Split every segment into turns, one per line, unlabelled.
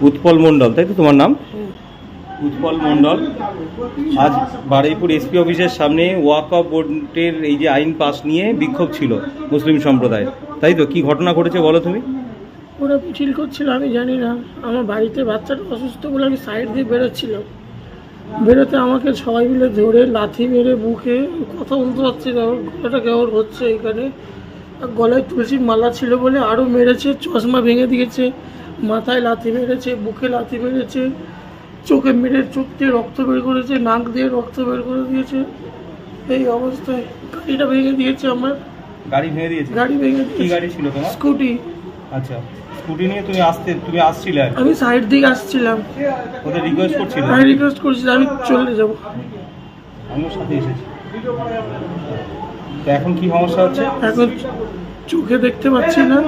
উৎপল মণ্ডল, তাই তো তোমার নাম? উৎপল মণ্ডল আজ বারুইপুর এসপি অফিসের সামনে ওয়াকফ বোর্ডের এই যে আইন পাস নিয়ে বিক্ষোভ ছিল মুসলিম সম্প্রদায়, তাই তো? কি ঘটনা ঘটেছে বলো তুমি?
ওরা মিছিল করছিল, আমি জানি না। আমার বাড়িতে বাচ্চাটা অসুস্থ বলে আমি সাইড দিয়ে বেরোচ্ছিলাম। বেরোতে আমাকে সবাই মিলে ধরে লাথি মেরে বুকে, কথা বলতে পারছি না, ওর গলাটা কেমন হচ্ছে এখানে। আর গলায় তুলসীর মালা ছিল বলে আরও মেরেছে, চশমা ভেঙে দিয়েছে, মাথায় লাথি মেরেছে, বুকে লাথি মেরেছে, চোখে মেরে চোখ দিয়ে রক্ত বের করেছে, নাক দিয়ে রক্ত বের করে দিয়েছে। এই অবস্থায় গাড়িটা ভেঙে দিয়েছে আমার।
গাড়ি ভেঙে দিয়েছে?
গাড়ি ভেঙে
কি গাড়ি ছিল তোমার?
স্কুটি।
আচ্ছা, স্কুটি নিয়ে তুমি আসছিলে?
আমি সাইড দিকে আসছিলাম।
ওদের রিকোয়েস্ট করছিলে?
আমি রিকোয়েস্ট করছিলাম আমি চলে যাব।
আমিও সাথে এসেছি। তো এখন কি সমস্যা হচ্ছে?
এখন চোখে দেখতে পাচ্ছি না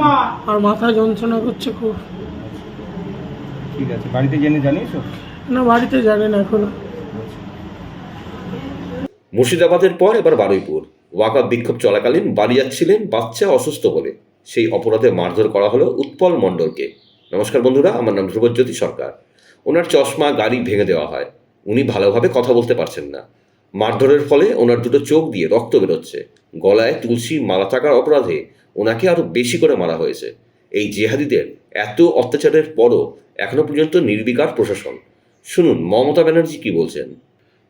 আর মাথা যন্ত্রণা করছে খুব।
ঠিক আছে, বাড়িতে জানিয়েছো?
না, বাড়িতে জানে না এখনো।
মুর্শিদাবাদের পর এবার বারুইপুর। ওয়াকফ বিক্ষোভ চলাকালীন বাড়ি যাচ্ছিলেন বাচ্চা অসুস্থ বলে, সেই অপরাধে মারধর করা হলো উৎপল মণ্ডলকে। নমস্কার বন্ধুরা, আমার নাম ধ্রুবজ্যোতি সরকার। ওনার চশমা, গাড়ি ভেঙে দেওয়া হয়। উনি ভালোভাবে কথা বলতে পারছেন না। মারধরের ফলে ওনার দুটো চোখ দিয়ে রক্ত বেরোচ্ছে। গলায় তুলসী মালা থাকার অপরাধে ওনাকে আরও বেশি করে মারা হয়েছে। এই জেহাদিদের এত অত্যাচারের পরও এখনো পর্যন্ত নির্বিকার প্রশাসন। শুনুন মমতা ব্যানার্জি কি বলছেন।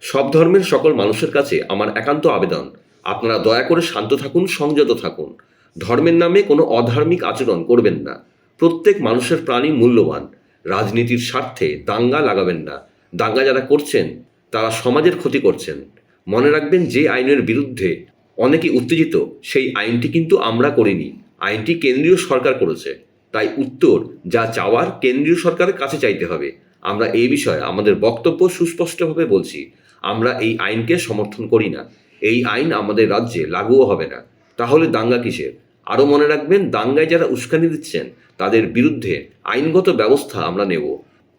সব ধর্মের সকল মানুষের কাছে আমার একান্ত আবেদন, আপনারা দয়া করে শান্ত থাকুন, সংযত থাকুন। ধর্মের নামে কোনো অধার্মিক আচরণ করবেন না। প্রত্যেক মানুষের প্রাণী মূল্যবান। রাজনীতির স্বার্থে দাঙ্গা লাগাবেন না। দাঙ্গা যারা করছেন তারা সমাজের ক্ষতি করছেন। মনে রাখবেন, যে আইনের বিরুদ্ধে অনেকে উত্তেজিত, সেই আইনটি কিন্তু আমরা করিনি, আইনটি কেন্দ্রীয় সরকার করেছে। তাই উত্তর যা চাওয়ার কেন্দ্রীয় সরকারের কাছে চাইতে হবে। আমরা এই বিষয়ে আমাদের বক্তব্য সুস্পষ্টভাবে বলছি। আমরা এই আইনকে সমর্থন করি না। এই আইন আমাদের রাজ্যে লাগুও হবে না। তাহলে দাঙ্গা কিসের? আরও মনে রাখবেন, দাঙ্গায় যারা উস্কানি দিচ্ছেন তাদের বিরুদ্ধে আইনগত ব্যবস্থা আমরা নেব।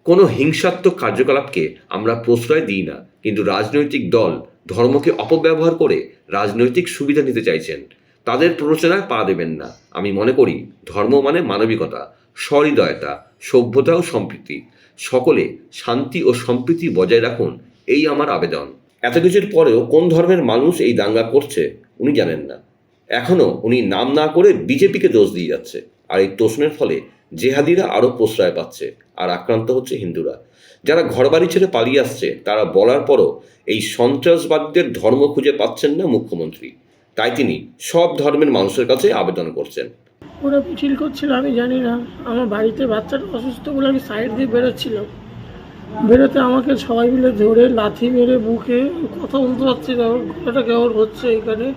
কোনো হিংসাত্মক কার্যকলাপকে আমরা প্রশ্রয় দিই না, কিন্তু রাজনৈতিক দল ধর্মকে অপব্যবহার করে রাজনৈতিক সুবিধা নিতে চাইছেন। তাদের প্ররোচনায় পা দেবেন না। আমি মনে করি ধর্ম মানে মানবিকতা, সহৃদয়তা, সভ্যতা ও সম্প্রীতি। সকলে শান্তি ও সম্প্রীতি বজায় রাখুন, এই আমার আবেদন। এত কিছুর পরেও কোন ধর্মের মানুষ এই দাঙ্গা করছে উনি জানেন না। এখনও উনি নাম না করে বিজেপিকে দোষ দিয়ে যাচ্ছে। আর এই তোষণের ফলে জেহাদিরা আরও প্রশ্রয় পাচ্ছে আর আক্রান্ত হচ্ছে হিন্দুরা। যারা ঘরবাড়ি ছেড়ে পালিয়ে আসছে তারা বলার পরও এই সন্ত্রাসবাদীদের ধর্ম খুঁজে পাচ্ছেন না মুখ্যমন্ত্রী। তাই তিনি সব ধর্মের মানুষের কাছে আবেদন করছেন।
ওরা মিছিল করছিল, আমি জানি না। আমার বাড়িতে বাচ্চাটা অসুস্থ বলে আমি সাইড দিয়ে বেরোচ্ছিলাম। বেরোতে আমাকে সবাই মিলে ধরে লাথি মেরে বুকে, কথা বলতে পারছি না, ওর গলাটা কেমন হচ্ছে এখানে।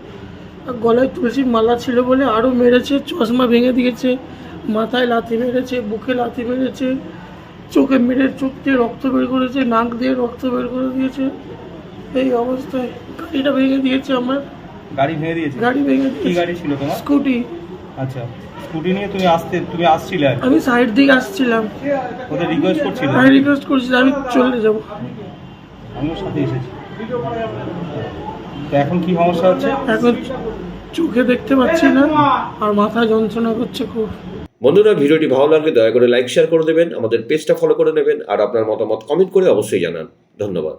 আর গলায় তুলসীর মালা ছিল বলে আরও মেরেছে, চশমা ভেঙে দিয়েছে, মাথায় লাথি মেরেছে, বুকে লাথি মেরেছে, চোখে মেরে চোখ দিয়ে রক্ত বের করেছে, নাক দিয়ে রক্ত বের করে দিয়েছে। এই অবস্থায় গাড়িটা ভেঙে দিয়েছে আমার।
গাড়ি ভেঙে দিয়েছে?
গাড়ি ভেঙে
কি গাড়ি ছিল তোমার?
স্কুটি।
আচ্ছা, স্কুটি নিয়ে তুমি আসছিলে?
আমি সাইড দিকে আসছিলাম।
ওদের রিকোয়েস্ট করছিলে?
আমি রিকোয়েস্ট করছিলাম আমি চলে যাব।
আমিও সাথে এসেছি। তো এখন কি সমস্যা হচ্ছে?
এখন চোখে দেখতে পাচ্ছি না আর মাথা যন্ত্রণা করছে খুব।
বন্ধুরা, ভিডিওটি ভালো লাগলে দয়া করে লাইক শেয়ার করে দেবেন, আমাদের পেজটা ফলো করে নেবেন আর আপনার মতামত কমেন্ট করে অবশ্যই জানান। ধন্যবাদ।